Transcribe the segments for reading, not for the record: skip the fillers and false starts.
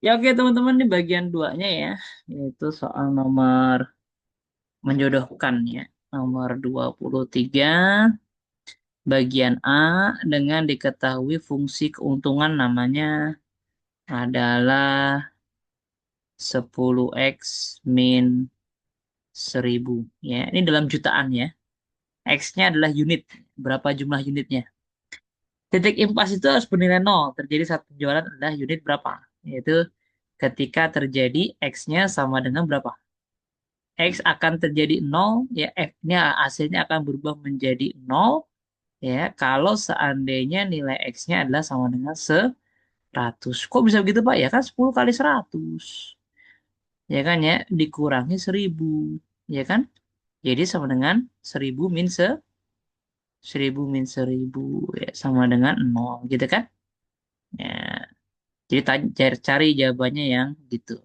Ya oke teman-teman, di bagian duanya ya, yaitu soal nomor menjodohkan ya. Nomor 23 bagian A dengan diketahui fungsi keuntungan namanya adalah 10x min 1000 ya. Ini dalam jutaan ya. X-nya adalah unit. Berapa jumlah unitnya? Titik impas itu harus bernilai nol. Terjadi saat penjualan adalah unit berapa? Yaitu ketika terjadi X-nya sama dengan berapa? X akan terjadi nol ya, F-nya hasilnya akan berubah menjadi nol ya kalau seandainya nilai X-nya adalah sama dengan 100. Kok bisa begitu Pak? Ya kan 10 kali 100. Ya kan ya, dikurangi 1000. Ya kan? Jadi sama dengan 1000 min 1000 min 1000 ya sama dengan nol gitu kan? Ya, jadi cari jawabannya yang gitu.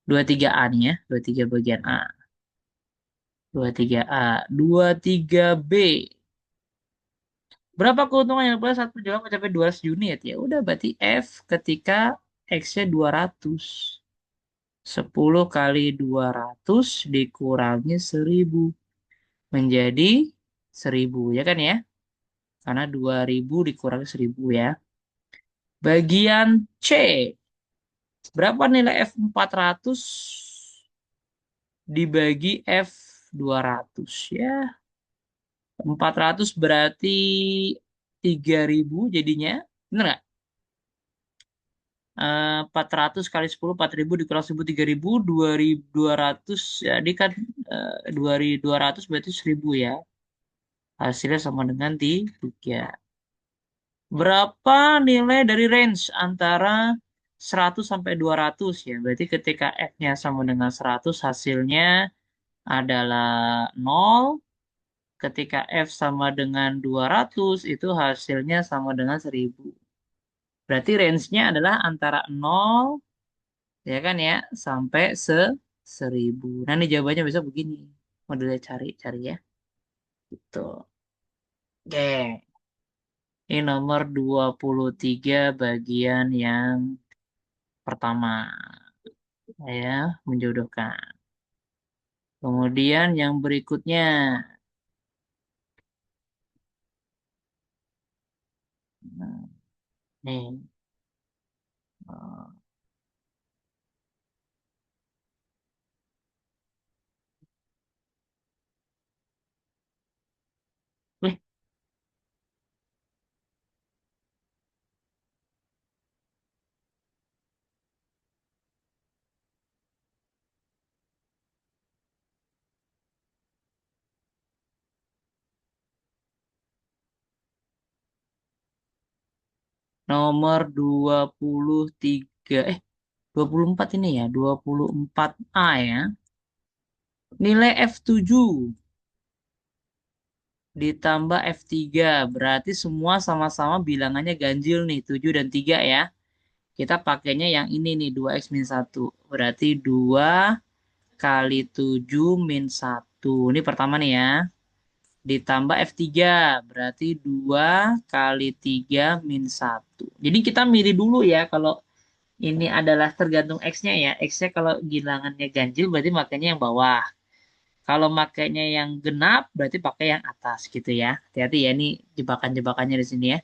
23A nih ya, 23 bagian A. 23A, 23B. Berapa keuntungan yang diperoleh saat penjualan mencapai 200 unit? Ya udah berarti F ketika X-nya 200. 10 kali 200 dikurangi 1000 menjadi 1000 ya kan ya? Karena 2000 dikurangi 1000 ya. Bagian C. Berapa nilai F400 dibagi F200 ya? 400 berarti 3000 jadinya. Bener nggak? 400 kali 10 4000 dikurang 1000 3000 2200 jadi kan 2200 berarti 1000 ya. Hasilnya sama dengan 3. Berapa nilai dari range antara 100 sampai 200 ya? Berarti ketika F-nya sama dengan 100 hasilnya adalah 0. Ketika F sama dengan 200 itu hasilnya sama dengan 1000. Berarti range-nya adalah antara 0 ya kan ya sampai 1000. Nah ini jawabannya bisa begini, modelnya cari-cari ya gitu. Oke, ini nomor 23 bagian yang pertama ya, menjodohkan. Kemudian yang berikutnya, nah, nih eh, wih, nomor 23 24 ini ya, 24A ya. Nilai F7 ditambah F3 berarti semua sama-sama bilangannya ganjil nih 7 dan 3 ya. Kita pakainya yang ini nih 2x min 1. Berarti 2 kali 7 min 1. Ini pertama nih ya. Ditambah F3 berarti 2 kali 3 min 1. Jadi kita milih dulu ya kalau ini adalah tergantung X-nya ya. X-nya kalau bilangannya ganjil berarti makanya yang bawah. Kalau makainya yang genap berarti pakai yang atas gitu ya. Hati-hati ya ini jebakan-jebakannya di sini ya.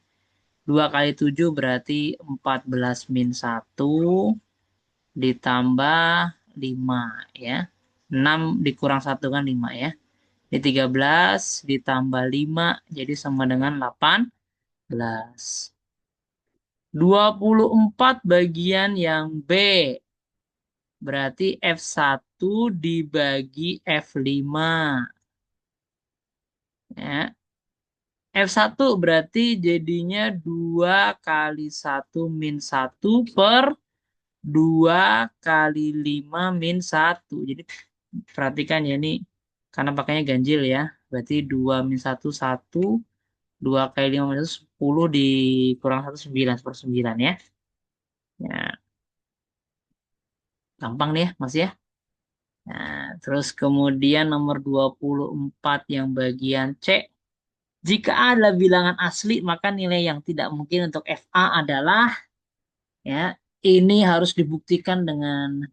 2 kali 7 berarti 14 min 1 ditambah 5 ya. 6 dikurang 1 kan 5 ya. Ini 13 ditambah 5 jadi sama dengan 18. 24 bagian yang B. Berarti F1 dibagi F5. Ya. F1 berarti jadinya 2 kali 1 min 1 per 2 kali 5 min 1. Jadi perhatikan ya ini karena pakainya ganjil ya. Berarti 2 min 1, 1. 2 kali 5 min 1, 10 dikurang 1, 9. 9 ya. Ya, gampang nih ya, Mas ya. Nah, terus kemudian nomor 24 yang bagian C. Jika A adalah bilangan asli, maka nilai yang tidak mungkin untuk FA adalah ya Ini harus dibuktikan dengan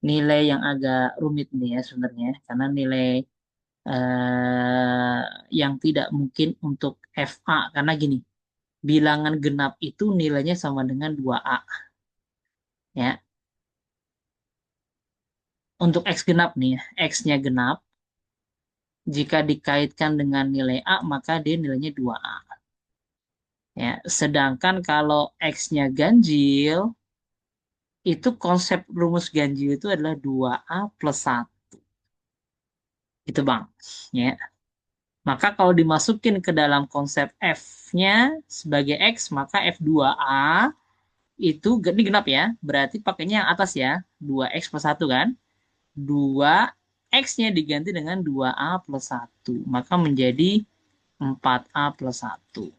nilai yang agak rumit nih ya sebenarnya. Karena nilai yang tidak mungkin untuk FA. Karena gini, bilangan genap itu nilainya sama dengan 2A. Ya, untuk X genap nih ya, X-nya genap. Jika dikaitkan dengan nilai A, maka dia nilainya 2A. Ya, sedangkan kalau X-nya ganjil, itu konsep rumus ganjil itu adalah 2A plus 1. Itu Bang. Ya. Maka kalau dimasukin ke dalam konsep F-nya sebagai X, maka F2A itu ini genap ya. Berarti pakainya yang atas ya. 2X plus 1 kan. 2X-nya diganti dengan 2A plus 1. Maka menjadi 4A plus 1.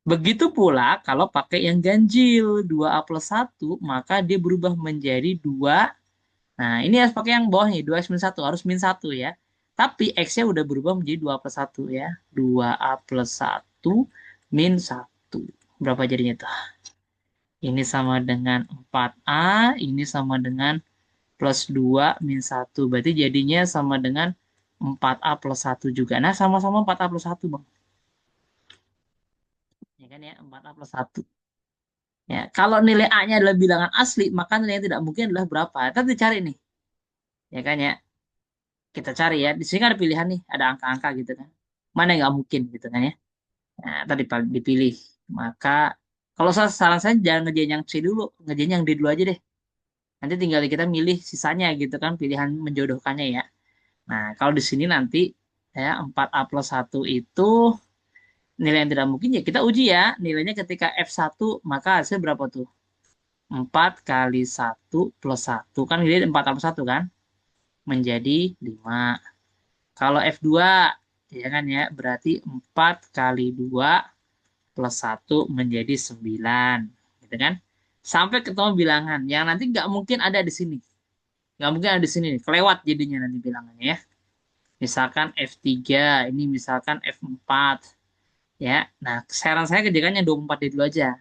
Begitu pula kalau pakai yang ganjil 2A plus 1, maka dia berubah menjadi 2. Nah, ini harus pakai yang bawah nih, 2X min 1. Harus min 1 ya. Tapi X-nya udah berubah menjadi 2 plus 1 ya. 2A plus 1 min 1. Berapa jadinya tuh? Ini sama dengan 4A, ini sama dengan plus 2 min 1. Berarti jadinya sama dengan 4A plus 1 juga. Nah, sama-sama 4A plus 1, Bang. Ya kan ya, 4A plus 1. Ya, kalau nilai A-nya adalah bilangan asli, maka nilai yang tidak mungkin adalah berapa? Kita dicari nih. Ya kan ya. Kita cari ya. Di sini kan ada pilihan nih, ada angka-angka gitu kan. Mana yang nggak mungkin gitu kan ya. Nah, tadi dipilih. Maka kalau saran saya jangan ngerjain yang C dulu, ngerjain yang D dulu aja deh. Nanti tinggal kita milih sisanya gitu kan, pilihan menjodohkannya ya. Nah, kalau di sini nanti ya 4A plus 1 itu nilai yang tidak mungkin ya kita uji ya. Nilainya ketika F1 maka hasilnya berapa tuh? 4 kali 1 plus 1. Kan nilai 4 plus 1 kan? Menjadi 5. Kalau F2 ya kan ya berarti 4 kali 2 plus 1 menjadi 9. Gitu kan? Sampai ketemu bilangan yang nanti nggak mungkin ada di sini. Nggak mungkin ada di sini nih. Kelewat jadinya nanti bilangannya ya. Misalkan F3, ini misalkan F4. Ya, nah saran saya kerjakan yang 24 dulu aja.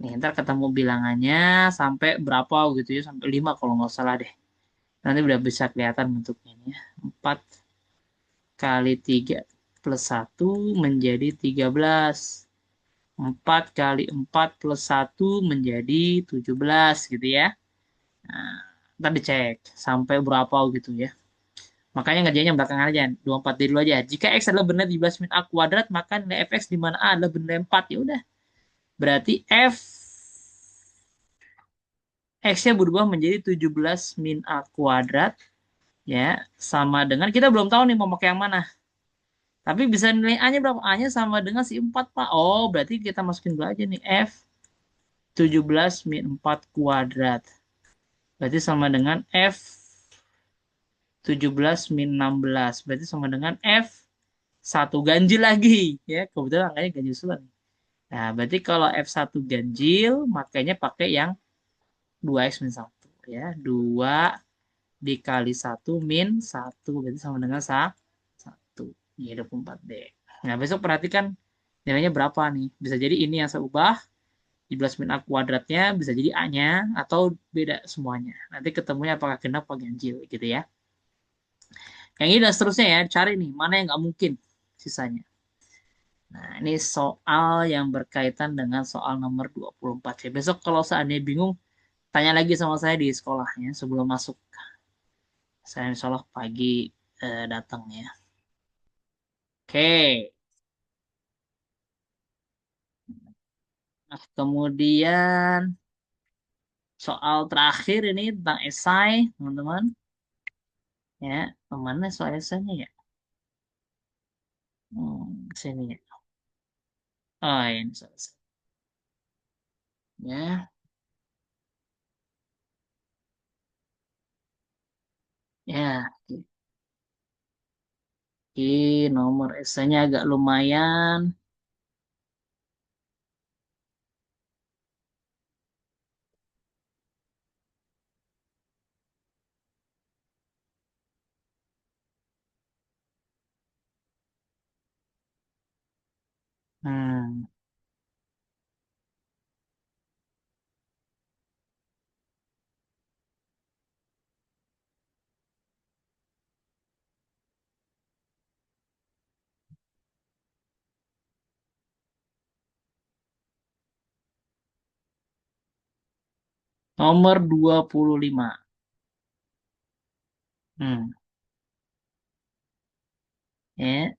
Nih, ntar ketemu bilangannya sampai berapa gitu ya, sampai 5 kalau nggak salah deh. Nanti udah bisa kelihatan bentuknya ini ya. 4 kali 3 plus 1 menjadi 13. 4 kali 4 plus 1 menjadi 17 gitu ya. Nah, ntar dicek sampai berapa gitu ya. Makanya ngerjainnya belakangan aja. 24 dulu aja. Jika X adalah benar 17 min A kuadrat, maka nilai Fx di mana A adalah benar 4. Ya udah. Berarti F X-nya berubah menjadi 17 min A kuadrat. Ya, sama dengan, kita belum tahu nih mau pakai yang mana. Tapi bisa nilai A-nya berapa? A-nya sama dengan si 4, Pak. Oh, berarti kita masukin dulu aja nih. F 17 min 4 kuadrat. Berarti sama dengan F 17 min 16. Berarti sama dengan F satu ganjil lagi. Ya, kebetulan angkanya ganjil sulang. Nah, berarti kalau F1 ganjil, makanya pakai yang 2x min 1. Ya, 2 dikali 1 min 1. Berarti sama dengan 1. Ini 24D. Nah, besok perhatikan nilainya berapa nih. Bisa jadi ini yang saya ubah. 17 min A kuadratnya bisa jadi A-nya atau beda semuanya. Nanti ketemunya apakah genap atau ganjil gitu ya. Yang ini dan seterusnya ya, cari nih mana yang nggak mungkin sisanya. Nah, ini soal yang berkaitan dengan soal nomor 24 ya. Besok kalau seandainya bingung, tanya lagi sama saya di sekolahnya sebelum masuk. Saya insya Allah pagi datang ya. Oke. Nah, kemudian soal terakhir ini tentang esai, teman-teman. Ya, kemana soal esainya ya? Sini ya. Oh, ini soal esai. Ya, ya. Oke, nomor esainya agak lumayan. Hmm. Nomor 25. Hmm. Ya.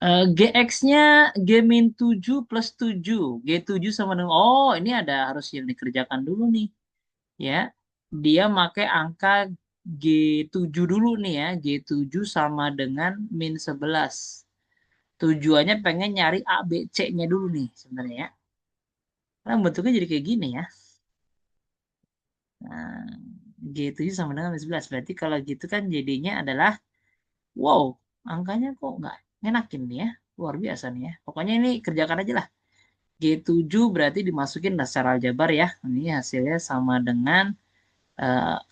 GX-nya G-min 7 plus 7. G7 sama dengan, oh ini ada harus yang dikerjakan dulu nih. Ya, dia pakai angka G7 dulu nih ya. G7 sama dengan min 11. Tujuannya pengen nyari A, B, C-nya dulu nih sebenarnya ya. Nah, bentuknya jadi kayak gini ya. Nah, G7 sama dengan min 11. Berarti kalau gitu kan jadinya adalah, wow, angkanya kok nggak ngenakin nih ya. Luar biasa nih ya. Pokoknya ini kerjakan aja lah. G7 berarti dimasukin dasar aljabar ya. Ini hasilnya sama dengan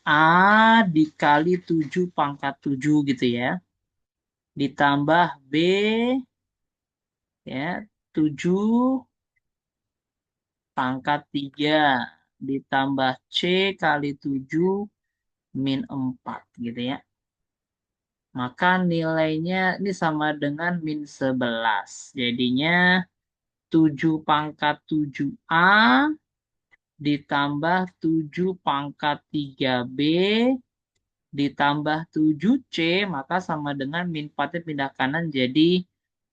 A dikali 7 pangkat 7 gitu ya. Ditambah B ya 7 pangkat 3. Ditambah C kali 7 min 4 gitu ya. Maka nilainya ini sama dengan min 11. Jadinya 7 pangkat 7A ditambah 7 pangkat 3B ditambah 7C, maka sama dengan min 4-nya pindah kanan jadi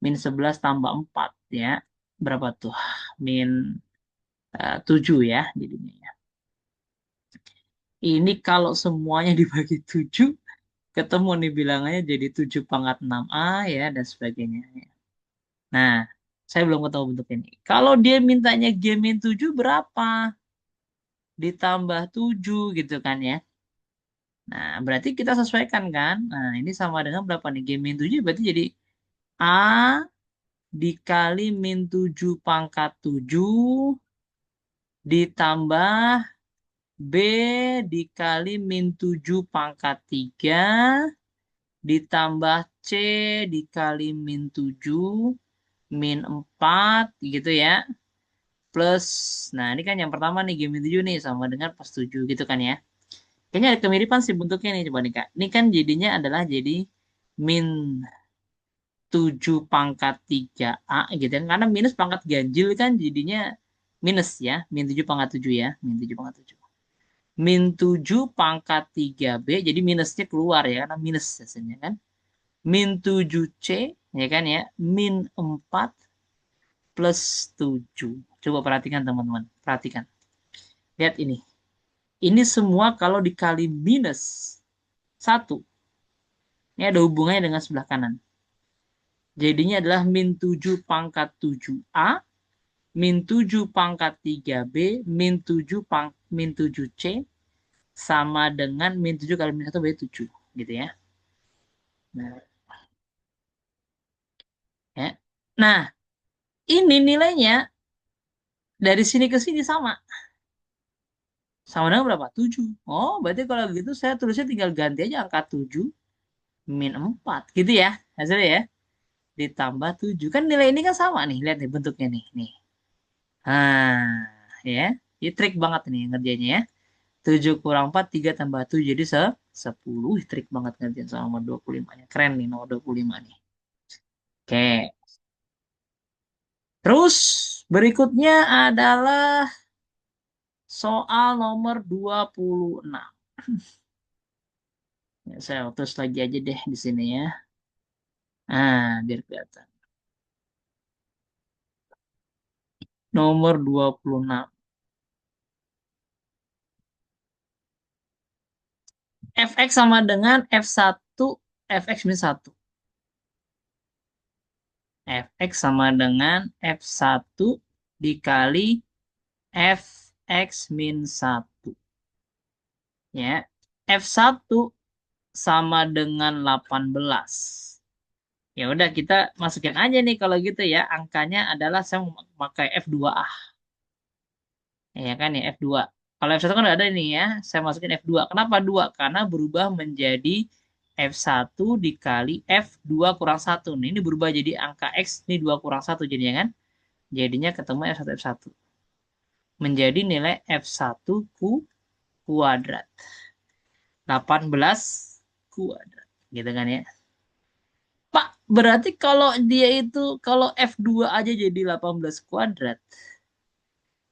min 11 tambah 4 ya. Berapa tuh? Min 7 ya jadinya ya. Ini kalau semuanya dibagi 7 ketemu nih bilangannya jadi 7 pangkat 6A ya dan sebagainya ya. Nah, saya belum ketemu bentuk ini. Kalau dia mintanya G min 7 berapa? Ditambah 7 gitu kan ya. Nah, berarti kita sesuaikan kan? Nah, ini sama dengan berapa nih? G min 7 berarti jadi A dikali min 7 pangkat 7 ditambah B dikali min 7 pangkat 3 ditambah C dikali min 7 min 4 gitu ya. Plus, nah ini kan yang pertama nih G min 7 nih sama dengan plus 7 gitu kan ya. Kayaknya ada kemiripan sih bentuknya nih coba nih Kak. Ini kan jadinya adalah jadi min 7 pangkat 3A gitu kan. Karena minus pangkat ganjil kan jadinya minus ya. Min 7 pangkat 7 ya. Min 7 pangkat 7. Min 7 pangkat 3B jadi minusnya keluar ya. Karena minus hasilnya kan. Min 7C ya kan ya. Min 4 plus 7. Coba perhatikan teman-teman. Perhatikan. Lihat ini. Ini semua kalau dikali minus 1. Ini ada hubungannya dengan sebelah kanan. Jadinya adalah min 7 pangkat 7A min 7 pangkat 3B, min 7C, sama dengan min 7 kali min 1 berarti 7. Gitu ya. Nah, ya. Nah, ini nilainya dari sini ke sini sama. Sama dengan berapa? 7. Oh, berarti kalau begitu saya tulisnya tinggal ganti aja angka 7 min 4. Gitu ya hasilnya ya. Ditambah 7. Kan nilai ini kan sama nih. Lihat nih bentuknya nih. Nih. Nah, ya. Ini trik banget nih ngerjainnya ya. 7 kurang 4, 3 tambah 7 jadi 10. Ih, trik banget ngerjain soal nomor 25-nya. Keren nih nomor 25 nih. Oke. Terus berikutnya adalah soal nomor 26. Ya, saya tulis lagi aja deh di sini ya. Nah, biar kelihatan. Nomor 26. Fx sama dengan F1 Fx min 1. Fx sama dengan F1 dikali Fx min 1. Ya. F1 sama dengan 18. Ya udah kita masukin aja nih kalau gitu ya. Angkanya adalah saya mau pakai F2A. Ya kan ya F2. Kalau F1 kan udah ada nih ya. Saya masukin F2. Kenapa 2? Karena berubah menjadi F1 dikali F2 kurang 1. Nih, ini berubah jadi angka X. Ini 2 kurang 1 jadinya kan. Jadinya ketemu F1 F1. Menjadi nilai F1 kuadrat. 18 kuadrat. Gitu kan ya. Pak, Berarti kalau dia itu, kalau F2 aja jadi 18 kuadrat.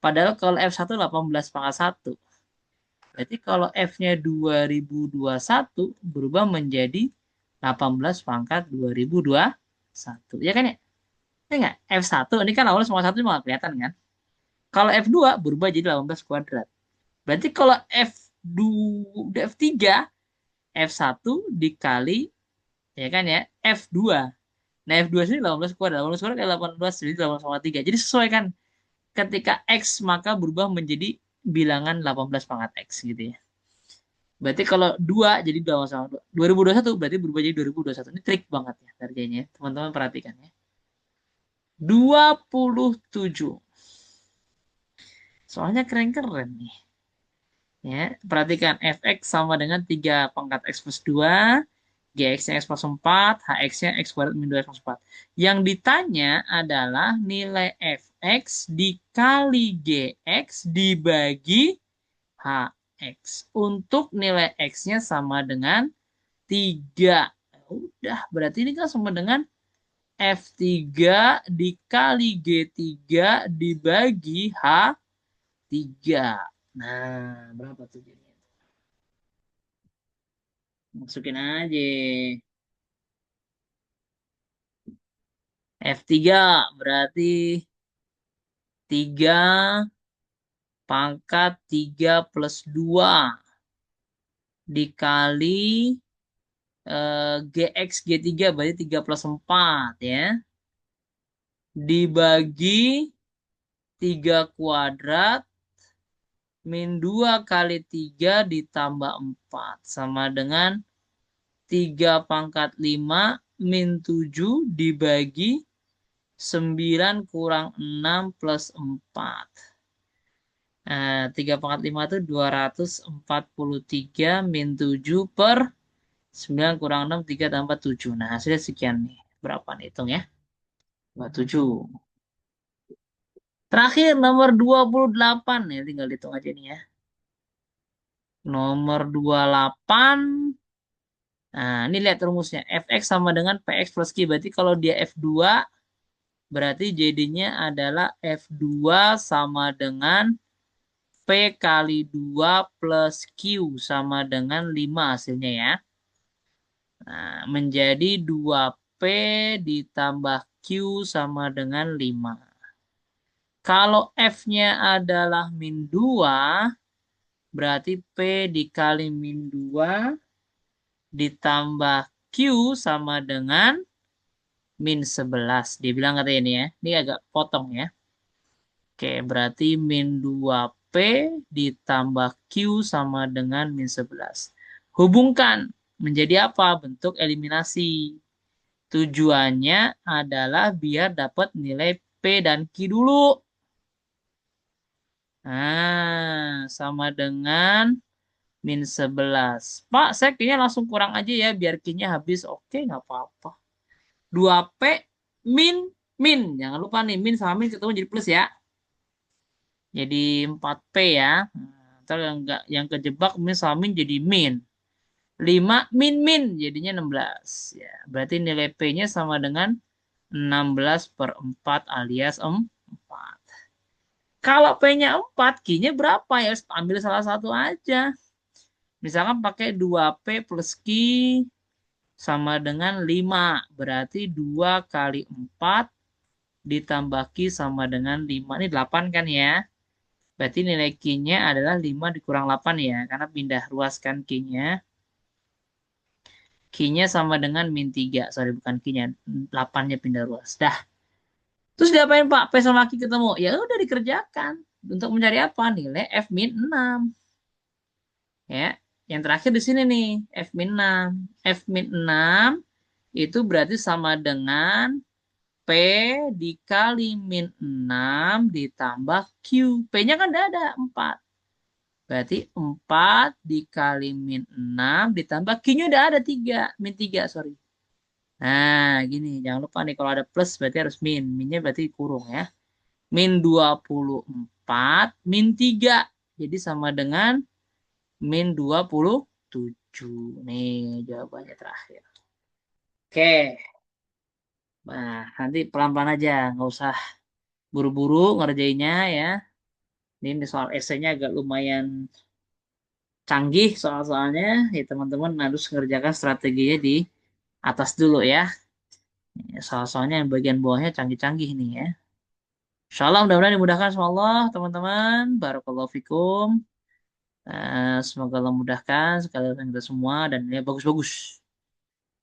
Padahal kalau F1 18 pangkat 1. Berarti kalau F-nya 2021 berubah menjadi 18 pangkat 2021. Ya kan ya? Ya nggak? F1 ini kan awalnya semua satu cuma kelihatan kan? Kalau F2 berubah jadi 18 kuadrat. Berarti kalau F2, F3, F1 dikali, ya kan ya, F2. Nah, F2 sini 18 kuadrat. 18 kuadrat kali 18, jadi 18,3. Jadi sesuai kan? Ketika X maka berubah menjadi bilangan 18 pangkat X gitu ya. Berarti kalau 2 jadi 2 sama 2. 2021 berarti berubah jadi 2021. Ini trik banget ya kerjanya. Teman-teman perhatikan ya. 27. Soalnya keren-keren nih. Ya, perhatikan fx sama dengan 3 pangkat x plus 2, gx-nya x plus 4, hx-nya x kuadrat min 2 x plus 4. Yang ditanya adalah nilai fx dikali gx dibagi hx. Untuk nilai x-nya sama dengan 3. Udah, berarti ini kan sama dengan F3 dikali G3 dibagi H3. Nah, berapa tuh jadinya? Masukin aja. F3 berarti 3 pangkat 3 plus 2 dikali GX G3 berarti 3 plus 4 ya. Dibagi 3 kuadrat min 2 kali 3 ditambah 4 sama dengan 3 pangkat 5 min 7 dibagi 9 kurang 6 plus 4. Nah, 3 pangkat 5 itu 243 min 7 per 9 kurang 6, 3 tambah 7. Nah, hasilnya sekian nih. Berapa nih? Hitung ya. 27. Terakhir nomor 28 nih. Tinggal hitung aja nih ya. Nomor 28. Nah, ini lihat rumusnya. Fx sama dengan Px plus Q. Berarti kalau dia F2, berarti jadinya adalah F2 sama dengan P kali 2 plus Q sama dengan 5 hasilnya ya. Nah, menjadi 2P ditambah Q sama dengan 5. Kalau F-nya adalah min 2, berarti P dikali min 2 ditambah Q sama dengan min 11. Dia bilang katanya ini ya. Ini agak potong ya. Oke, berarti min 2P ditambah Q sama dengan min 11. Hubungkan menjadi apa? Bentuk eliminasi. Tujuannya adalah biar dapat nilai P dan Q dulu. Nah, sama dengan min 11. Pak, saya kayaknya langsung kurang aja ya biar Q-nya habis. Oke, nggak apa-apa. 2P min min. Jangan lupa nih, min sama min ketemu jadi plus ya. Jadi 4P ya. Nah, ntar yang enggak yang kejebak min sama min jadi min. 5 min min jadinya 16. Ya, berarti nilai P-nya sama dengan 16 per 4 alias 4. Kalau P-nya 4, Q-nya berapa ya? Harus ambil salah satu aja. Misalkan pakai 2P plus Q sama dengan 5. Berarti 2 kali 4 ditambah Q sama dengan 5. Ini 8 kan ya? Berarti nilai Q-nya adalah 5 dikurang 8 ya. Karena pindah ruas kan Q-nya. Q-nya sama dengan min 3. Sorry, bukan Q-nya. 8-nya pindah ruas. Dah. Terus diapain Pak? P sama Q ketemu. Ya udah dikerjakan. Untuk mencari apa? Nilai F min 6. Ya. Yang terakhir di sini nih. F min 6. F min 6 itu berarti sama dengan P dikali min 6 ditambah Q. P-nya kan udah ada 4. Berarti 4 dikali min 6 ditambah Q-nya udah ada 3. Min 3, sorry. Nah, gini. Jangan lupa nih kalau ada plus berarti harus min. Minnya berarti kurung ya. Min 24 min 3. Jadi sama dengan min 27. Nih jawabannya terakhir. Oke. Nah, nanti pelan-pelan aja, nggak usah buru-buru ngerjainnya ya. Ini soal esainya agak lumayan canggih soal-soalnya. Ya teman-teman harus mengerjakan strateginya di atas dulu ya. Ya, soal-soalnya yang bagian bawahnya canggih-canggih nih ya. Insya Allah mudah-mudahan dimudahkan sama Allah teman-teman. Barakallahu fikum. Semoga Allah mudahkan sekalian kita semua dan ya bagus-bagus.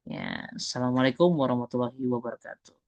Ya, Assalamualaikum warahmatullahi wabarakatuh.